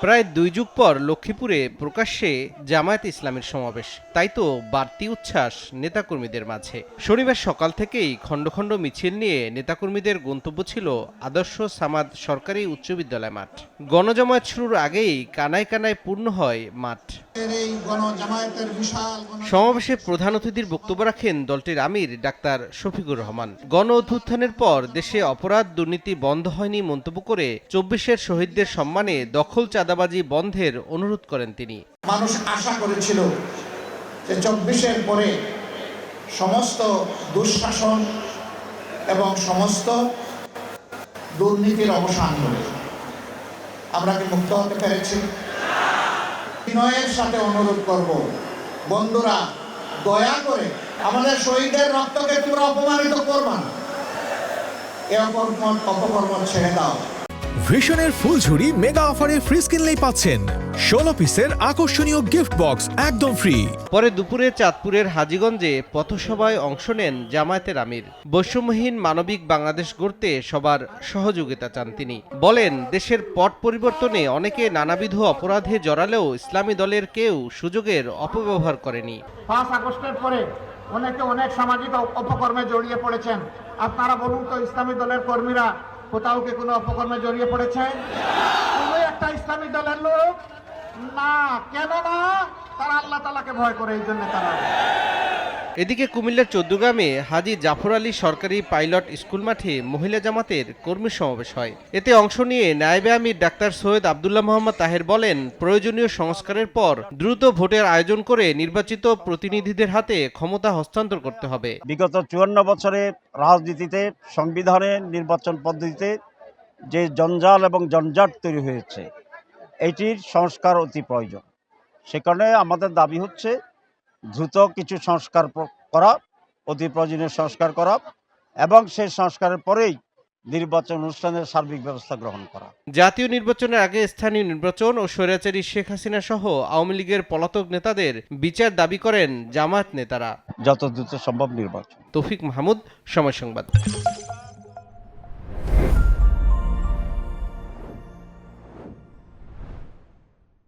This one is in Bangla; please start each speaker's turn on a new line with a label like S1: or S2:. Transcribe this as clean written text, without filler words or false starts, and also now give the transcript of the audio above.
S1: প্রায় 2 যুগ পর লক্ষ্মীপুরে প্রকাশ্যে জামায়াত ইসলামীর সমাবেশ, তাই তো বাড়তি উচ্ছ্বাস নেতাকর্মীদের মাঝে। শনিবার সকাল থেকেই খণ্ড খণ্ড মিছিল নিয়ে নেতাকর্মীদের গন্তব্য ছিল আদর্শ সামাদ সরকারি উচ্চ বিদ্যালয় মাঠ। গণজামায়াত শুরুর আগেই কানায় কানায় পূর্ণ হয় মাঠ। সমাবেশে প্রধান অতিথির বক্তব্য রাখেন দলটির আমির ডাক্তার শফিকুর রহমান। গণ অভ্যুত্থানের পর দেশে অপরাধ দুর্নীতি বন্ধ হয়নি মন্তব্য করে 24-এর শহীদদের সম্মানে দখল চাঁদাবাজি বন্ধের অনুরোধ করেন তিনি।
S2: মানুষ আশা করেছিল যে 24-এর পরে সমস্ত দুঃশাসন এবং সমস্ত দুর্নীতির অবসান হবে। আমরা কি মুক্ত হতে পেরেছি? বিনয়ের সাথে অনুরোধ করব, বন্ধুরা দয়া করে আমাদের শহীদদের রক্তকে তোমরা অপমানিত করবা না, এ অপকর্ম ছেড়ে দাও।
S3: ভিশনের ফুলঝুরি মেগা অফারে ফ্রিজ কিনলেই পাচ্ছেন 16 পিসের আকর্ষণীয় গিফট বক্স একদম ফ্রি।
S1: পরে দুপুরে চাঁদপুরের হাজীগঞ্জে পথসভায় অংশ নেন জামায়াতের আমির। বৈষম্যহীন মানবিক বাংলাদেশ গড়তে সবার সহযোগিতা চান তিনি। বলেন, দেশের পট পরিবর্তনে অনেকে নানাবিধ অপরাধে জড়ালেও ইসলামী দলের কেউ সুযোগের অপব্যবহার করেনি।
S4: 5 আগস্টের পরে অনেকে অনেক সামাজিক অপকর্মে জড়িয়ে পড়েছেন। আপনারা বলুন তো, ইসলামী দলের কর্মীরা কোথাও কি কোনো অপকর্মে জড়িয়ে পড়েছে? কোনো একটা ইসলামী দলের লোক না, কেন না? তারা আল্লাহ তাআলাকে ভয় করে, এই জন্য তারা।
S1: এদিকে কুমিল্লার চৌদ্দগ্রামে হাজী জাফর আলী সরকারি পাইলট স্কুল মাঠে মহিলা জামাতের কর্মী সমাবেশ হয়। এতে অংশ নিয়ে নায়েবে আমির ডাক্তার সৈয়দ আব্দুল্লাহ মোহাম্মদ তাহের বলেন, প্রয়োজনীয় সংস্কারের পর দ্রুত ভোটের আয়োজন করে নির্বাচিত প্রতিনিধিদের হাতে ক্ষমতা হস্তান্তর করতে হবে।
S5: বিগত 54 বছরের রাজনীতিতে সংবিধানের নির্বাচন পদ্ধতিতে যে জঞ্জাল এবং জঞ্জাট তৈরি হয়েছে, এটির সংস্কার অতি প্রয়োজন। সে কারণে আমাদের দাবি হচ্ছে দ্রুত কিছু সংস্কার করা, অতি প্রয়োজনীয় সংস্কার করা, এবং সেই সংস্কারের পরেই নির্বাচন অনুষ্ঠানের সার্বিক ব্যবস্থা গ্রহণ করা।
S1: জাতীয় নির্বাচনের আগে স্থানীয় নির্বাচন ও স্বৈরাচারী শেখ হাসিনা সহ আওয়ামী লীগের পলাতক নেতাদের বিচার দাবি করেন জামায়াত নেতারা।
S5: যত দ্রুত সম্ভব নির্বাচন।
S1: তৌফিক মাহমুদ, সময় সংবাদ।